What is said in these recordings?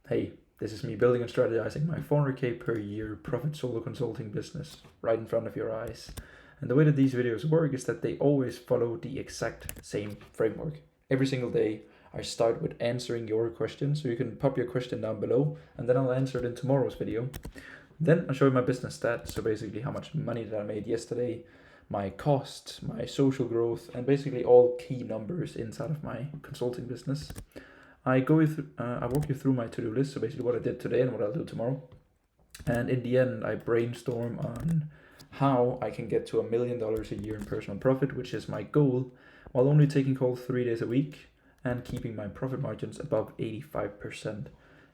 Hey, this is me building and strategizing my 400k per year profit solo consulting business right in front of your eyes. And the way that these videos work is that they always follow the exact same framework. Every single day, I start with answering your question, so you can pop your question down below, and then I'll answer it in tomorrow's video. Then I'll show you my business stats, so basically how much money that I made yesterday, my costs, my social growth, and basically all key numbers inside of my consulting business. I walk you through my to-do list, so basically what I did today and what I'll do tomorrow. And in the end, I brainstorm on how I can get to $1 million a year in personal profit, which is my goal, while only taking calls 3 days a week and keeping my profit margins above 85%.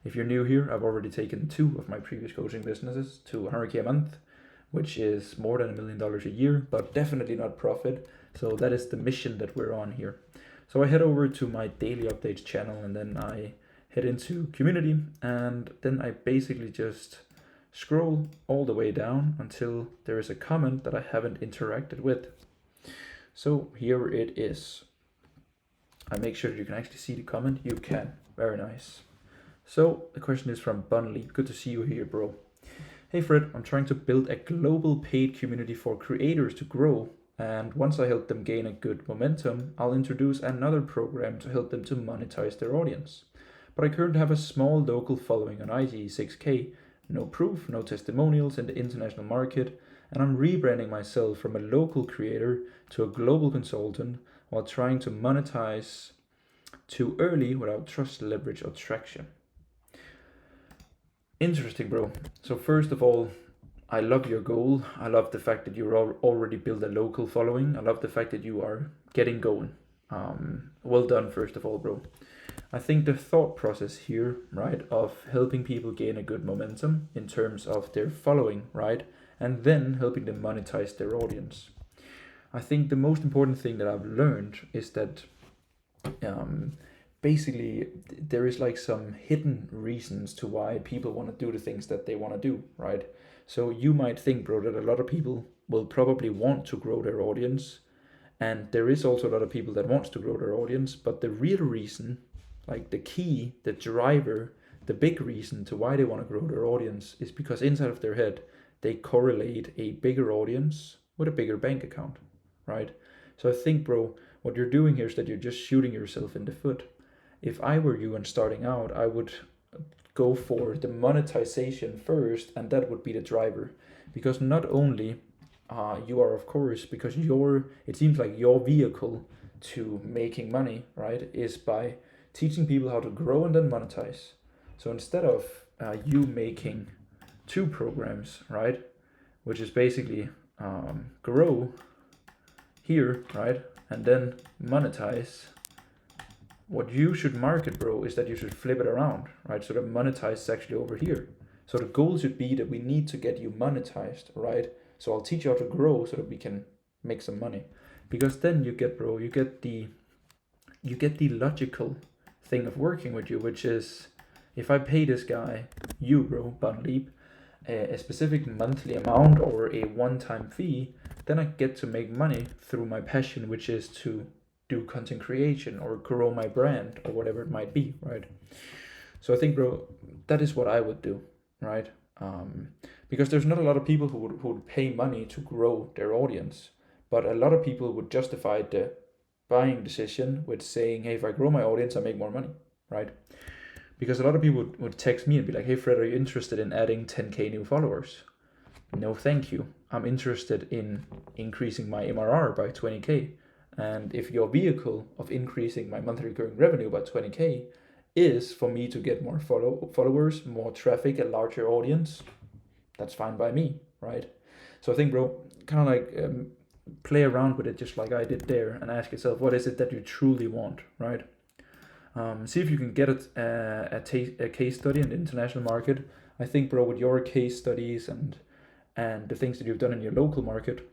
If you're new here, I've already taken 2 of my previous coaching businesses to 100k a month, which is more than $1 million a year, but definitely not profit. So that is the mission that we're on here. So I head over to my daily updates channel, and then I head into community, and then I basically just scroll all the way down until there is a comment that I haven't interacted with. So here it is. I make sure that you can actually see the comment. You can. Very nice. So the question is from Bunley. Good to see you here, bro. Hey Fred, I'm trying to build a global paid community for creators to grow. And once I help them gain a good momentum, I'll introduce another program to help them to monetize their audience. But I currently have a small local following on IG, 6k, no proof, no testimonials in the international market, and I'm rebranding myself from a local creator to a global consultant while trying to monetize too early without trust, leverage, or traction. Interesting, bro. So first of all, I love your goal. I love the fact that you already built a local following. I love the fact that you are getting going. Well done, first of all, bro. I think the thought process here, right, of helping people gain a good momentum in terms of their following, right, and then helping them monetize their audience. I think the most important thing that I've learned is that basically there is like some hidden reasons to why people want to do the things that they want to do, right? So you might think, bro, that a lot of people will probably want to grow their audience, and there is also a lot of people that wants to grow their audience, but the real reason, like the key, the driver, the big reason to why they want to grow their audience is because inside of their head, they correlate a bigger audience with a bigger bank account, right? So I think, bro, what you're doing here is that you're just shooting yourself in the foot. If I were you and starting out, I would go for the monetization first, and that would be the driver, because not only you are, of course, because it seems like your vehicle to making money, right, is by teaching people how to grow and then monetize. So instead of you making 2 programs, right, which is basically grow here, right, and then monetize, what you should market, bro, is that you should flip it around, right? So the monetize is actually over here. So the goal should be that we need to get you monetized, right? So I'll teach you how to grow so that we can make some money. Because then you get, bro, you get the logical thing of working with you, which is if I pay this guy, you, bro, Bunleap, a specific monthly amount or a one-time fee, then I get to make money through my passion, which is to do content creation or grow my brand or whatever it might be, right? So I think, bro, that is what I would do, right? Because there's not a lot of people who would pay money to grow their audience, but a lot of people would justify the buying decision with saying, hey, if I grow my audience, I make more money, right? Because a lot of people would text me and be like, hey, Fred, are you interested in adding 10k new followers? No, thank you. I'm interested in increasing my MRR by 20k. And if your vehicle of increasing my monthly recurring revenue by 20k is for me to get more followers, more traffic, a larger audience, that's fine by me, right? So I think, bro, kind of like play around with it just like I did there and ask yourself, what is it that you truly want, right? See if you can get a case study in the international market. I think, bro, with your case studies and the things that you've done in your local market,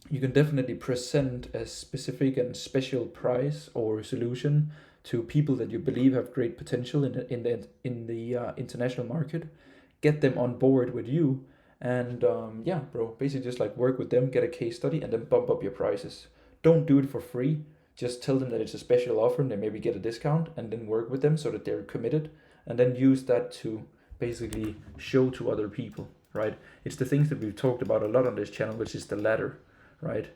you can definitely present a specific and special price or solution to people that you believe have great potential in the international market. Get them on board with you, and yeah, bro, basically just like work with them, get a case study, and then bump up your prices. Don't do it for free. Just tell them that it's a special offer and they maybe get a discount, and then work with them so that they're committed. and then use that to basically show to other people, right? It's the things that we've talked about a lot on this channel, which is the ladder, right?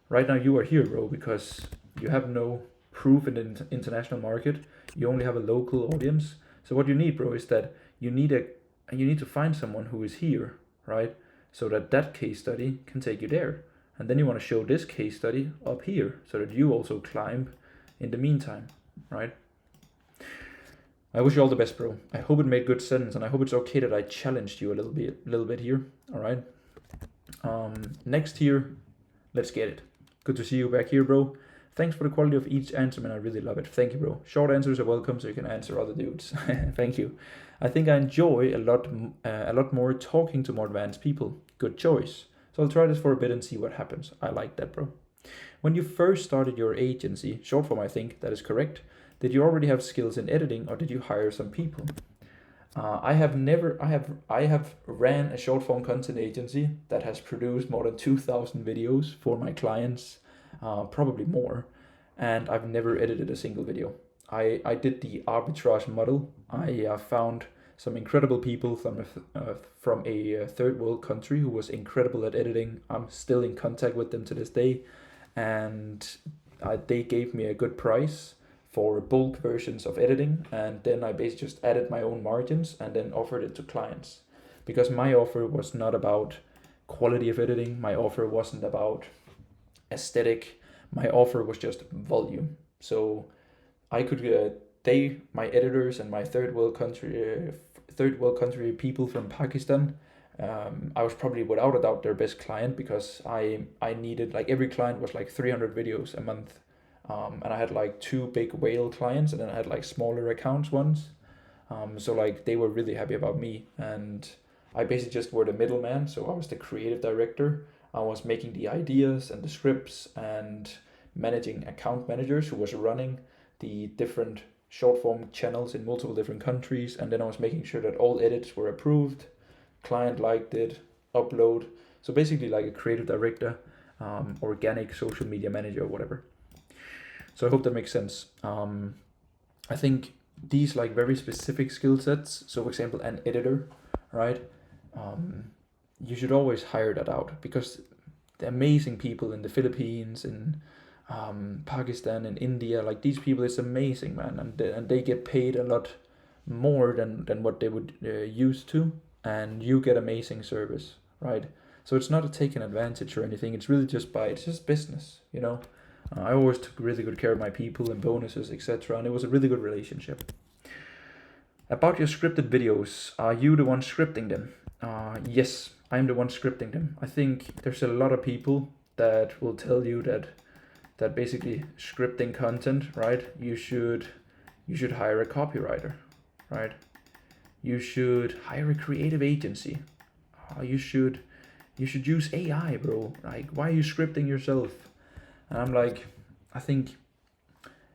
Right now you are here, bro, because you have no proof in the international market. You only have a local audience. So what you need, bro, is that you need to find someone who is here, right? So that case study can take you there. And then you want to show this case study up here so that you also climb in the meantime, right? I wish you all the best, bro. I hope it made good sense, and I hope it's okay that I challenged you a little bit here. All right. Next here, let's get it. Good to see you back here, bro. Thanks for the quality of each answer, man. I really love it. Thank you, bro. Short answers are welcome, so you can answer other dudes. Thank you. I think I enjoy a lot more talking to more advanced people. Good choice. So I'll try this for a bit and see what happens. I like that, bro. When you first started your agency, short form, I think that is correct. Did you already have skills in editing, or did you hire some people? I have ran a short form content agency that has produced more than 2,000 videos for my clients, probably more, and I've never edited a single video. I did the arbitrage model. I found some incredible people from a third world country who was incredible at editing. I'm still in contact with them to this day, and they gave me a good price for bulk versions of editing, and then I basically just added my own margins and then offered it to clients, because my offer was not about quality of editing. My offer wasn't about aesthetic. My offer was just volume. So I could my editors and my third world country people from Pakistan, I was probably without a doubt their best client, because I needed, like, every client was like 300 videos a month. And I had like 2 big whale clients, and then I had like smaller accounts ones. So like they were really happy about me, and I basically just were the middleman. So I was the creative director. I was making the ideas and the scripts and managing account managers who was running the different short form channels in multiple different countries. And then I was making sure that all edits were approved, client liked it, upload. So basically like a creative director, organic social media manager or whatever. So I hope that makes sense. I think these like very specific skill sets, so for example, an editor, right? You should always hire that out, because the amazing people in the Philippines, in Pakistan, in India, like these people, it's amazing, man. And they get paid a lot more than what they would used to, and you get amazing service, right? So it's not a taken advantage or anything. It's really just it's just business, you know? I always took really good care of my people and bonuses, etc. And it was a really good relationship. About your scripted videos, are you the one scripting them? Yes, I'm the one scripting them. I think there's a lot of people that will tell you that basically scripting content, right? You should hire a copywriter, right? You should hire a creative agency. You should use AI, bro. Like, why are you scripting yourself? And I'm like, I think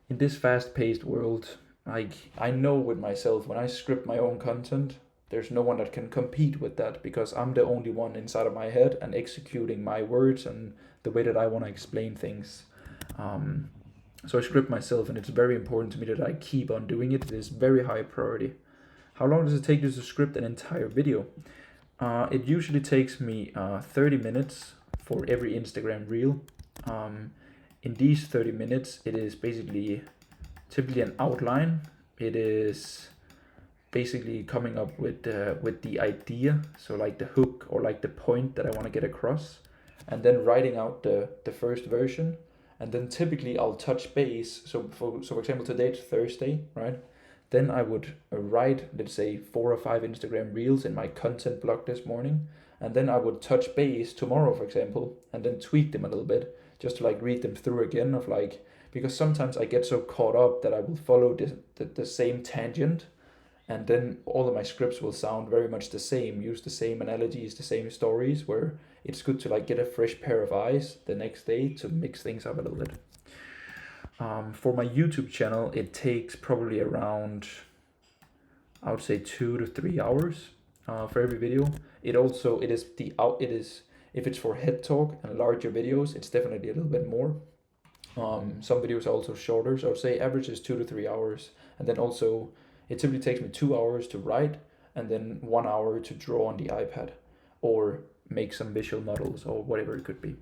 in this fast-paced world, like, I know with myself, when I script my own content, there's no one that can compete with that, because I'm the only one inside of my head and executing my words and the way that I want to explain things. So I script myself, and it's very important to me that I keep on doing it. It is very high priority. How long does it take you to script an entire video? It usually takes me 30 minutes for every Instagram reel. In these 30 minutes, it is basically typically an outline. It is basically coming up with the idea, so like the hook or like the point that I want to get across, and then writing out the first version. And then typically I'll touch base. So for example, today it's Thursday, right? Then I would write, let's say, 4 or 5 Instagram reels in my content block this morning, and then I would touch base tomorrow, for example, and then tweak them a little bit, just to like read them through again, of like, because sometimes I get so caught up that I will follow the same tangent, and then all of my scripts will sound very much the same, use the same analogies, the same stories, where it's good to like get a fresh pair of eyes the next day to mix things up a little bit. For my YouTube channel, it takes probably around, I would say, 2 to 3 hours for every video. It is if it's for head talk and larger videos, it's definitely a little bit more. Some videos are also shorter, so I would say average is 2 to 3 hours. And then also It typically takes me 2 hours to write and then 1 hour to draw on the iPad or make some visual models or whatever it could be.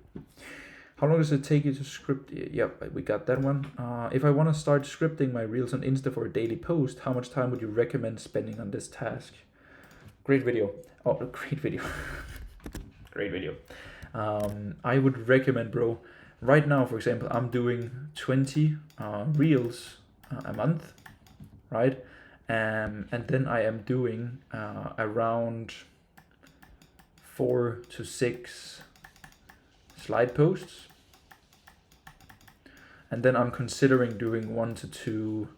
How long does it take you to script? Yep, we got that one. If I want to start scripting my reels on Insta for a daily post, how much time would you recommend spending on this task? Great video. Oh, great video. Great video. I would recommend, bro, right now, for example, I'm doing 20 reels a month, right? And then I am doing around 4 to 6 slide posts. And then I'm considering doing 1 to 2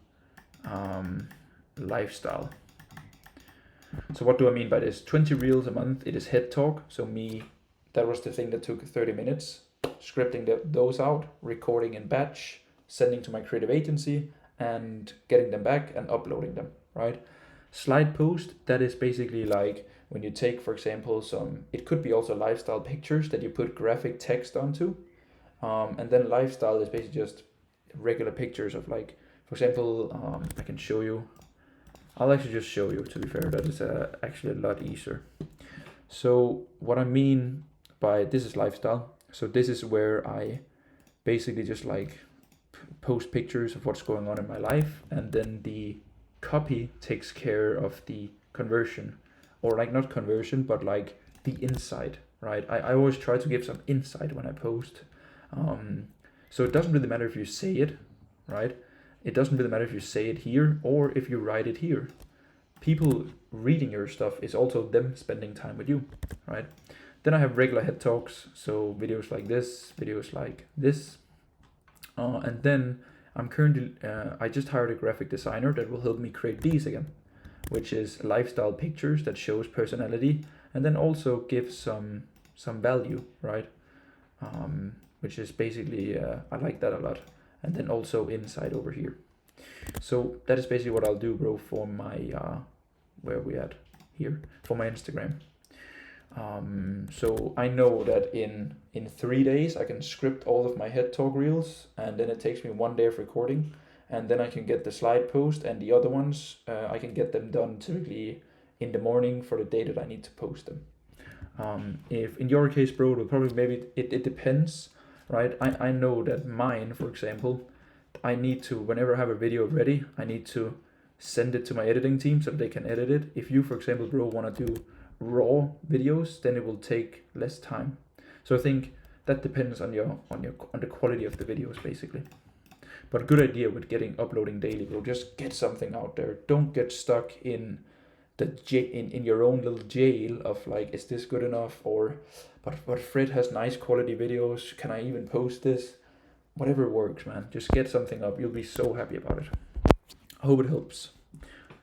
lifestyle. So what do I mean by this? 20 reels a month, it is head talk. So me, that was the thing that took 30 minutes, scripting those out, recording in batch, sending to my creative agency and getting them back and uploading them, right? Slide post, that is basically like when you take, for example, it could be also lifestyle pictures that you put graphic text onto. And then lifestyle is basically just regular pictures of, like, for example, I can show you. I'll actually just show you, to be fair. That is actually a lot easier. So what I mean by this is lifestyle. So this is where I basically just like post pictures of what's going on in my life, and then the copy takes care of the conversion, or like not conversion, but like the insight, right? I always try to give some insight when I post. So it doesn't really matter if you say it, right? It doesn't really matter if you say it here or if you write it here. People reading your stuff is also them spending time with you, right? Then I have regular head talks, so videos like this, videos like this. And then I'm currently, I just hired a graphic designer that will help me create these again, which is lifestyle pictures that shows personality and then also gives some value, right? Which is basically, I like that a lot. And then also inside over here. So that is basically what I'll do, bro, for my, where are we at? Here, for my Instagram. So I know that in 3 days I can script all of my head talk reels, and then it takes me 1 day of recording, and then I can get the slide post and the other ones, I can get them done typically in the morning for the day that I need to post them. If in your case, bro, it will probably, maybe it depends, right? I know that mine, for example, I need to, whenever I have a video ready, I need to send it to my editing team so that they can edit it. If you, for example, bro, want to do raw videos, then it will take less time. So I think that depends on the quality of the videos, basically. But good idea with uploading daily, bro. Just get something out there. Don't get stuck in in your own little jail of like, is this good enough? Or but Fred has nice quality videos. Can I even post this? Whatever works, man. Just get something up. You'll be so happy about it. I hope it helps.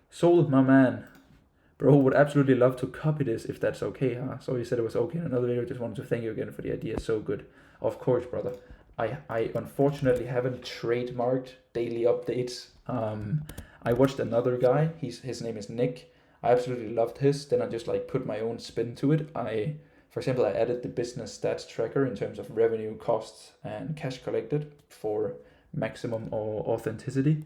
Sold, my man. Bro, would absolutely love to copy this if that's okay, huh? So you said it was okay in another video. Just wanted to thank you again for the idea. So good. Of course, brother. I unfortunately haven't trademarked daily updates. I watched another guy. His name is Nick. I absolutely loved his. Then I just like put my own spin to it. For example, I added the business stats tracker in terms of revenue, costs, and cash collected for maximum authenticity.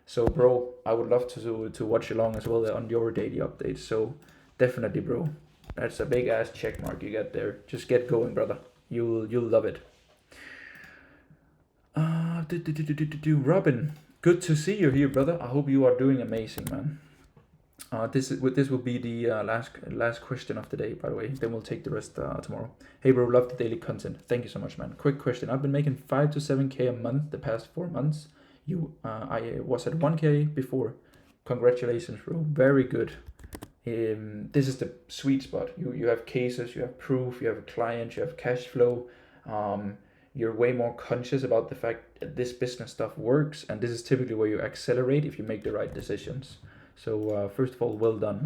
So, bro, I would love to watch along as well on your daily updates. So, definitely, bro, that's a big ass check mark you get there. Just get going, brother. You'll love it. Robin, good to see you here, brother. I hope you are doing amazing, man. This will be the last question of the day, by the way. Then we'll take the rest tomorrow. Hey, bro, love the daily content. Thank you so much, man. Quick question. I've been making 5 to 7K a month the past 4 months. I was at 1K before. Congratulations, bro. Very good. This is the sweet spot. You have cases, you have proof, you have a client, you have cash flow. You're way more conscious about the fact that this business stuff works, and this is typically where you accelerate if you make the right decisions. So first of all, well done,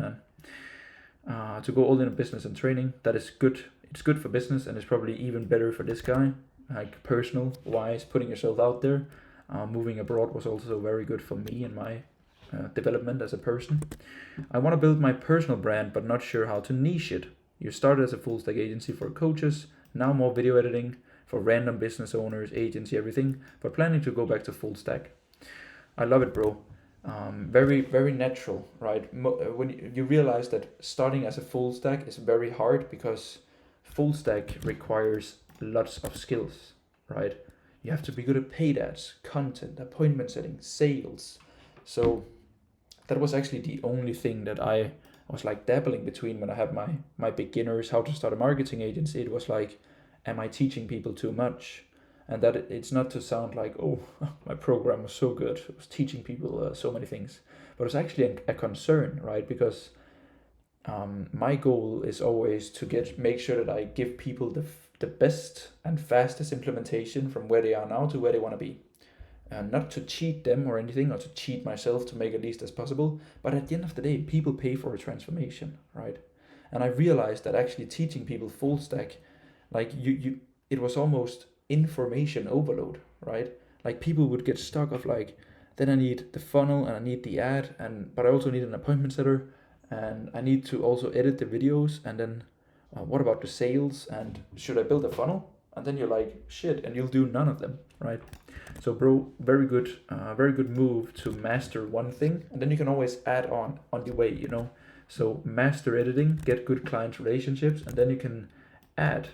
man. To go all in business and training, that is good. It's good for business, and it's probably even better for this guy, like personal wise, putting yourself out there. Moving abroad was also very good for me and my development as a person. I want to build my personal brand, but not sure how to niche it. You started as a full stack agency for coaches, now more video editing for random business owners, agency, everything, but planning to go back to full stack. I love it, bro. Very, very natural, right? When you realize that starting as a full stack is very hard because full stack requires lots of skills, right? You have to be good at paid ads, content, appointment setting, sales. So that was actually the only thing that I was like dabbling between when I had my beginners how to start a marketing agency. It was like, am I teaching people too much? And that it's not to sound like, oh, my program was so good, it was teaching people so many things, but it's actually a concern, right? Because my goal is always to make sure that I give people the best and fastest implementation from where they are now to where they want to be. Not to cheat them or anything, or to cheat myself to make it least as possible, but at the end of the day, people pay for a transformation, right? And I realized that actually teaching people full stack, like it was almost information overload, right? Like people would get stuck of like, then I need the funnel and I need the ad, but I also need an appointment setter, and I need to also edit the videos, and then what about the sales, and should I build a funnel? And then you're like, shit, and you'll do none of them, right? So bro, very good move to master one thing, and then you can always add on the way, you know. So master editing, get good client relationships, and then you can add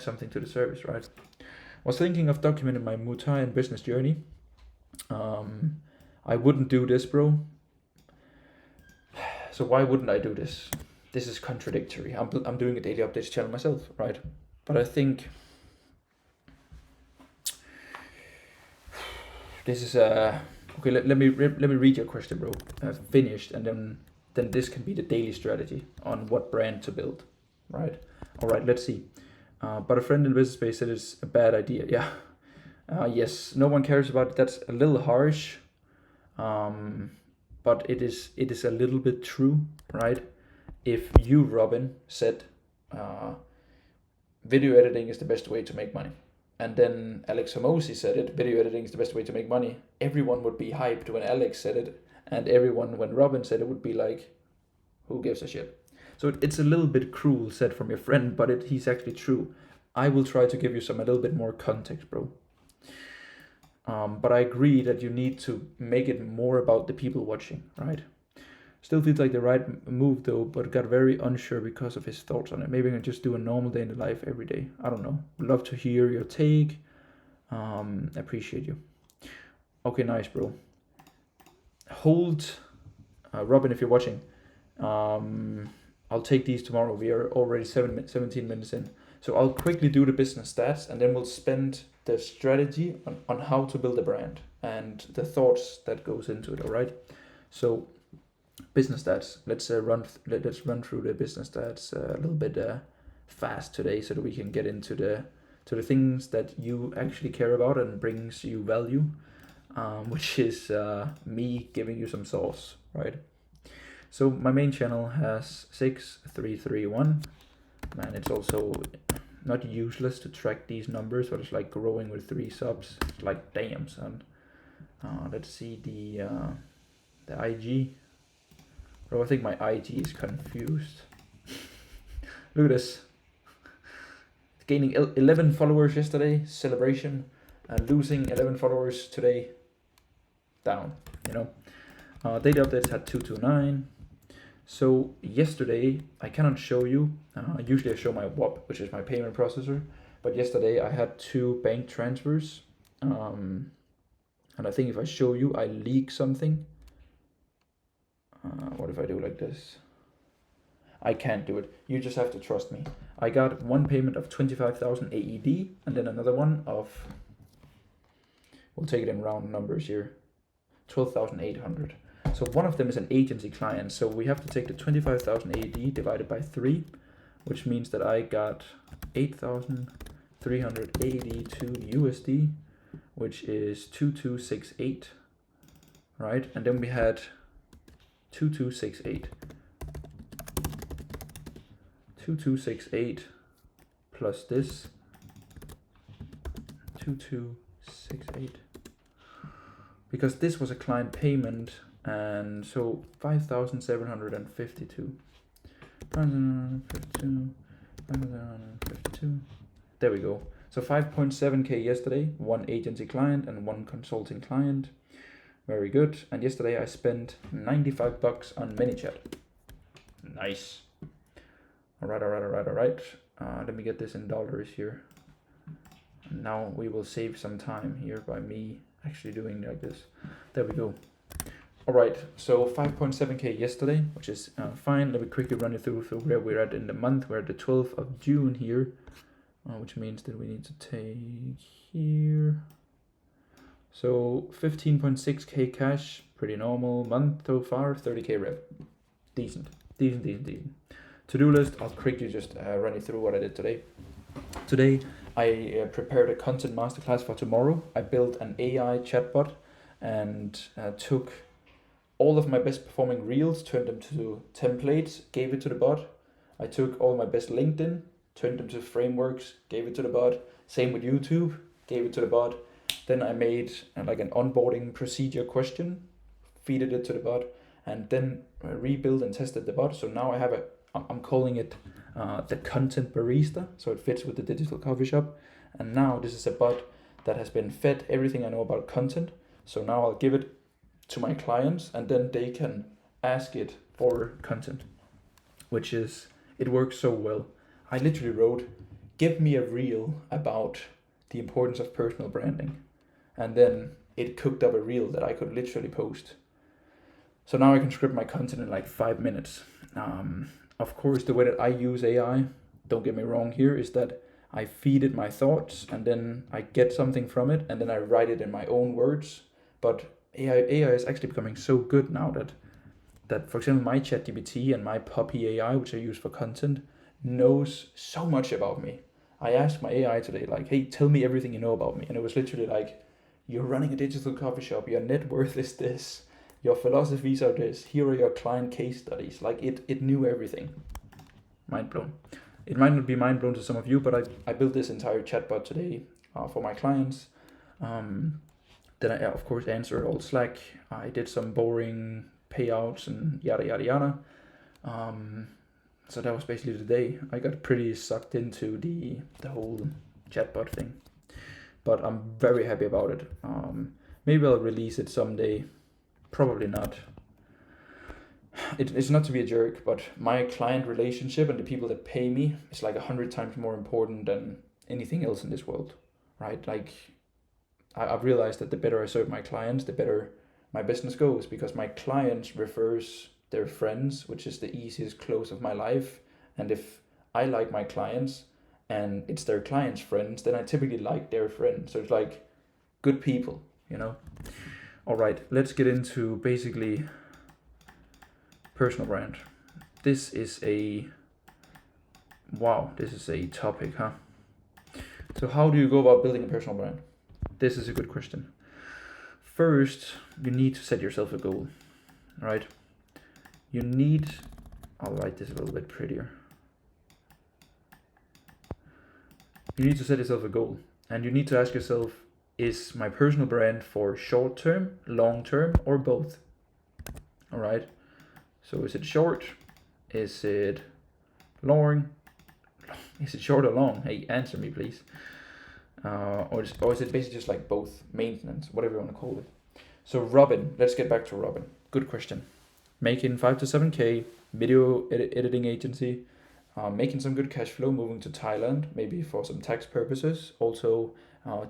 something to the service, right? I was thinking of documenting my Muay Thai and business journey. I wouldn't do this, bro. So why wouldn't I do this? This is contradictory. I'm doing a daily updates channel myself, right? But I think this is okay. Let me read your question, bro. Finished, and then this can be the daily strategy on what brand to build, right? All right, let's see. But a friend in the business space said it's a bad idea. Yeah. Yes, no one cares about it. That's a little harsh, but it is a little bit true, right? If you, Robin, said video editing is the best way to make money, and then Alex Hormozi said it, video editing is the best way to make money, everyone would be hyped when Alex said it, and everyone when Robin said it would be like, who gives a shit? So it's a little bit cruel said from your friend, but he's actually true. I will try to give you a little bit more context, bro. But I agree that you need to make it more about the people watching, right? Still feels like the right move though, but got very unsure because of his thoughts on it. Maybe I can just do a normal day in the life every day. I don't know. Love to hear your take. Appreciate you. Okay, nice, bro. Hold, Robin, if you're watching. I'll take these tomorrow. We are already 17 minutes in. So I'll quickly do the business stats, and then we'll spend the strategy on how to build a brand and the thoughts that goes into it, all right? So business stats, let's run through the business stats a little bit fast today, so that we can get into the things that you actually care about and brings you value, which is me giving you some sauce, right? So my main channel has 6,331. Man, it's also not useless to track these numbers, but it's like growing with 3 subs. It's like, damn, son. Let's see the IG. Bro, I think my IG is confused. Look at this. Gaining 11 followers yesterday, celebration, and losing 11 followers today, down, you know. Data updates had 229. So yesterday, I cannot show you, usually I show my WAP, which is my payment processor, but yesterday I had 2 bank transfers, and I think if I show you, I leak something. What if I do like this? I can't do it. You just have to trust me. I got one payment of 25,000 AED, and then another one of, we'll take it in round numbers here, 12,800. So one of them is an agency client. So we have to take the 25,000 AED divided by 3, which means that I got 8,382 USD, which is 2268, right? And then we had 2268. 2268 plus this 2268, because this was a client payment, and so 5,752. 5,752. There we go. So 5.7k yesterday, one agency client and one consulting client. Very good. And yesterday I spent $95 on ManyChat. Nice. All right. Let me get this in dollars here. And now we will save some time here by me actually doing like this. There we go. All right, so 5.7K yesterday, which is fine. Let me quickly run you through where we're at in the month. We're at the 12th of June here, which means that we need to take here. So 15.6K cash, pretty normal month so far, 30K rev. Decent. To-do list, I'll quickly just run you through what I did today. Today, I prepared a content masterclass for tomorrow. I built an AI chatbot and took all of my best performing reels, turned them to templates, gave it to the bot. I took all my best LinkedIn, turned them to frameworks, gave it to the bot. Same with YouTube, gave it to the bot. Then I made like an onboarding procedure question, feeded it to the bot, and then rebuilt and tested the bot. So now I have I'm calling it the content barista. So it fits with the digital coffee shop. And now this is a bot that has been fed everything I know about content. So now I'll give it to my clients and then they can ask it for content, which is, it works so well. I literally wrote, give me a reel about the importance of personal branding. And then it cooked up a reel that I could literally post. So now I can script my content in like 5 minutes. Of course, the way that I use AI, don't get me wrong here, is that I feed it my thoughts and then I get something from it and then I write it in my own words. But AI is actually becoming so good now that for example, my ChatGPT and my Puppy AI, which I use for content, knows so much about me. I asked my AI today, like, hey, tell me everything you know about me. And it was literally like, you're running a digital coffee shop, your net worth is this, your philosophies are this, here are your client case studies. Like it knew everything. Mind blown. It might not be mind blown to some of you, but I built this entire chatbot today for my clients. Then I, of course, answered all Slack. I did some boring payouts and yada, yada, yada. So that was basically the day. I got pretty sucked into the whole chatbot thing. But I'm very happy about it. Maybe I'll release it someday. Probably not. It's not to be a jerk, but my client relationship and the people that pay me is like 100 times more important than anything else in this world, right? Like, I've realized that the better I serve my clients, the better my business goes, because my clients refers their friends, which is the easiest close of my life. And if I like my clients and it's their clients' friends, then I typically like their friends. So it's like good people, you know? All right, let's get into basically personal brand. This is a topic, huh? So how do you go about building a personal brand? This is a good question. First, you need to set yourself a goal, right? I'll write this a little bit prettier. You need to set yourself a goal and you need to ask yourself, is my personal brand for short term, long term, or both? All right. So is it short? Is it long? Is it short or long? Hey, answer me, please. Or is it basically just like both, maintenance, whatever you want to call it? So Robin, let's get back to Robin. Good question. Making 5 to 7K, video editing agency, making some good cash flow, moving to Thailand, maybe for some tax purposes, also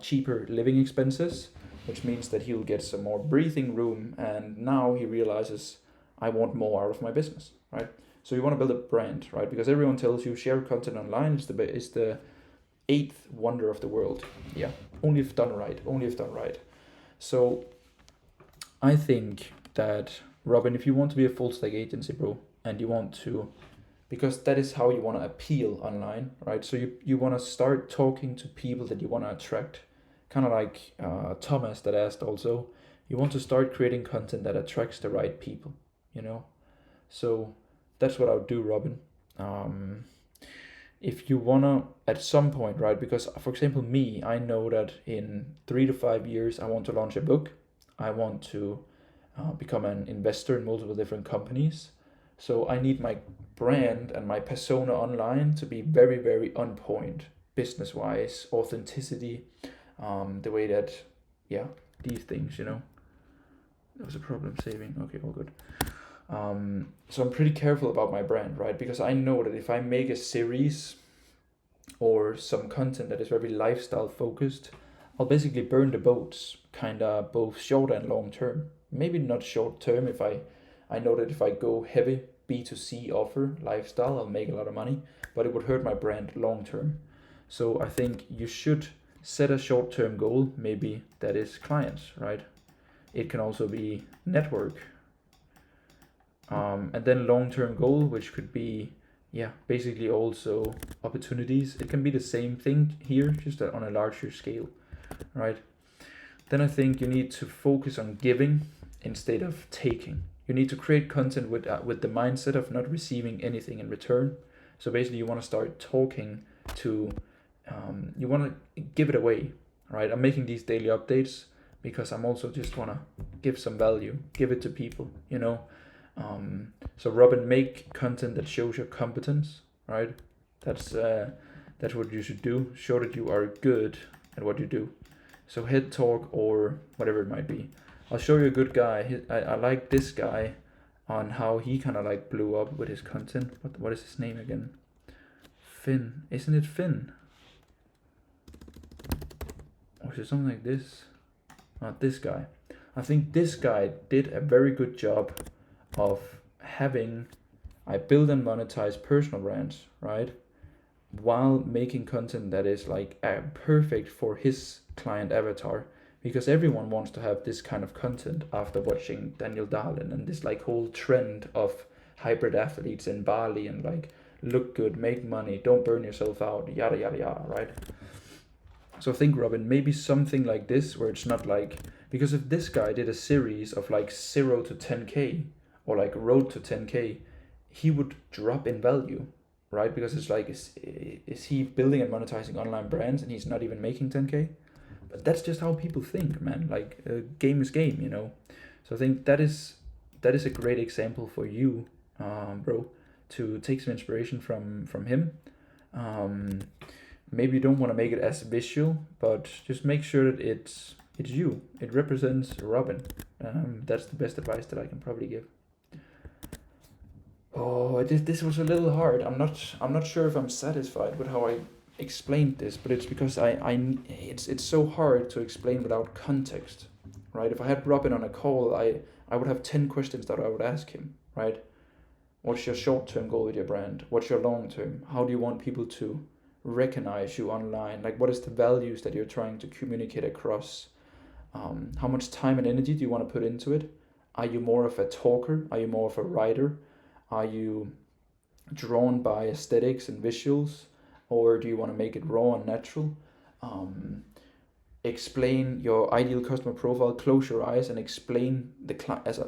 cheaper living expenses, which means that he'll get some more breathing room. And now he realizes, I want more out of my business, right? So you want to build a brand, right? Because everyone tells you share content online is the eighth wonder of the world. Yeah, only if done right. So I think that, Robin, if you want to be a full stack agency, bro, and you want to, because that is how you want to appeal online, right? So you want to start talking to people that you want to attract, kind of like Thomas that asked also, you want to start creating content that attracts the right people, you know? So that's what I would do, Robin. If you want to, at some point, right? Because for example, me, I know that in 3 to 5 years, I want to launch a book. I want to become an investor in multiple different companies. So I need my brand and my persona online to be very, very on point, business-wise, authenticity, the way that, these things, you know. There was a problem saving. Okay, all good. So I'm pretty careful about my brand, right? Because I know that if I make a series or some content that is very lifestyle focused, I'll basically burn the boats, kind of both short and long term. Maybe not short term if I know that if I go heavy B2C offer lifestyle, I'll make a lot of money, but it would hurt my brand long term. So I think you should set a short term goal, maybe that is clients, right? It can also be network. And then long term goal, which could be, yeah, basically also opportunities. It can be the same thing here, just on a larger scale, right? Then I think you need to focus on giving instead of taking. You need to create content with the mindset of not receiving anything in return. So basically, you want to start talking to, you want to give it away, right? I'm making these daily updates because I'm also just want to give some value, give it to people, you know. So Robin, make content that shows your competence, right? That's what you should do. Show that you are good at what you do. So head talk or whatever it might be. I'll show you a good guy. I like this guy on how he kind of like blew up with his content. What is his name again? Finn. Isn't it Finn? Or is it something like this? Not this guy. I think this guy did a very good job of having, I build and monetize personal brands, right? While making content that is like perfect for his client avatar, because everyone wants to have this kind of content after watching Daniel Darlin and this like whole trend of hybrid athletes in Bali and like look good, make money, don't burn yourself out, yada yada yada, right? So think, Robin, maybe something like this where it's not like, because if this guy did a series of like 0 to 10K or like road to 10K, he would drop in value, right? Because it's like, is he building and monetizing online brands and he's not even making 10K? But that's just how people think, man. Like, game is game, you know. So I think that is a great example for you, bro, to take some inspiration from him. Maybe you don't want to make it as visual, but just make sure that it's you. It represents Robin. That's the best advice that I can probably give. Oh, this was a little hard. I'm not sure if I'm satisfied with how I explained this, but it's because it's so hard to explain without context, right? If I had Robin on a call, I would have 10 questions that I would ask him, right? What's your short-term goal with your brand? What's your long-term? How do you want people to recognize you online? Like, what is the values that you're trying to communicate across? How much time and energy do you want to put into it? Are you more of a talker? Are you more of a writer? Are you drawn by aesthetics and visuals? Or do you want to make it raw and natural? Explain your ideal customer profile, close your eyes and explain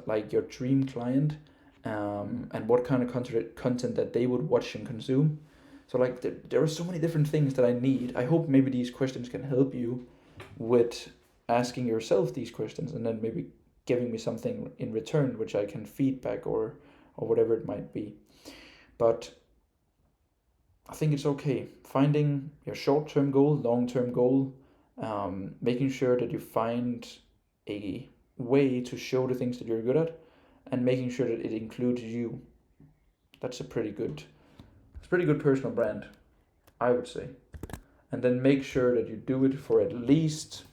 like your dream client, and what kind of content that they would watch and consume. So like there are so many different things that I need. I hope maybe these questions can help you with asking yourself these questions and then maybe giving me something in return which I can feedback or whatever it might be. But I think it's okay finding your short-term goal, long-term goal, making sure that you find a way to show the things that you're good at, and making sure that it includes you. That's a pretty good personal brand, I would say. And then make sure that you do it for at least,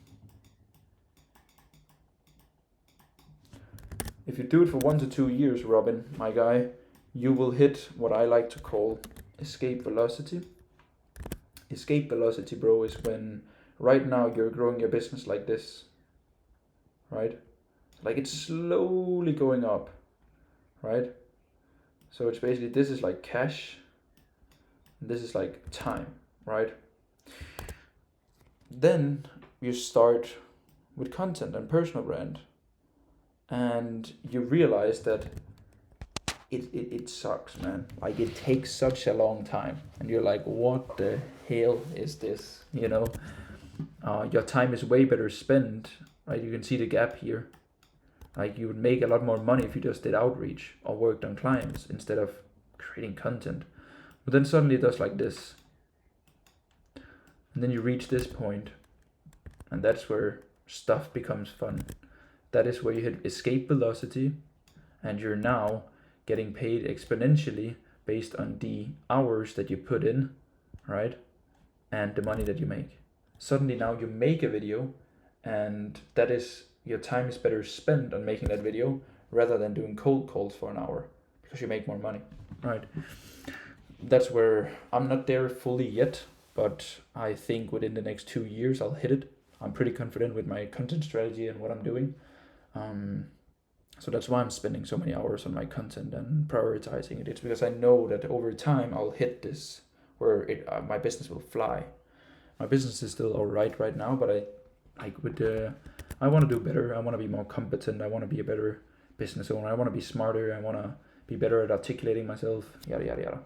if you do it for 1 to 2 years, Robin, my guy, you will hit what I like to call escape velocity. Escape velocity, bro, is when right now you're growing your business like this, right? Like it's slowly going up, right? So it's basically, this is like cash, and this is like time, right? Then you start with content and personal brand, and you realize that it sucks, man. Like it takes such a long time, and you're like, what the hell is this? You know, your time is way better spent, right? You can see the gap here. Like you would make a lot more money if you just did outreach or worked on clients instead of creating content. But then suddenly it does like this, and then you reach this point, and that's where stuff becomes fun. that is where you hit escape velocity, and you're now getting paid exponentially based on the hours that you put in, right? And the money that you make. Suddenly now you make a video, and that is, your time is better spent on making that video rather than doing cold calls for an hour, because you make more money, right? That's where I'm not there fully yet, but I think within the next 2 years I'll hit it. I'm pretty confident with my content strategy and what I'm doing. So that's why I'm spending so many hours on my content and prioritizing it. It's because I know that over time I'll hit this where my business will fly. My business is still alright right now, but I want to do better. I want to be more competent. I want to be a better business owner. I want to be smarter. I want to be better at articulating myself. Yada yada yada.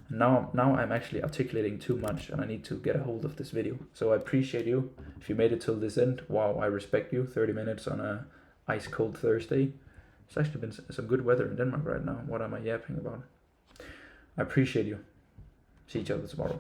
Now I'm actually articulating too much, and I need to get a hold of this video. So I appreciate you. If you made it till this end, wow, I respect you. 30 minutes on a ice cold Thursday. It's actually been some good weather in Denmark right now. What am I yapping about? I appreciate you. See each other tomorrow.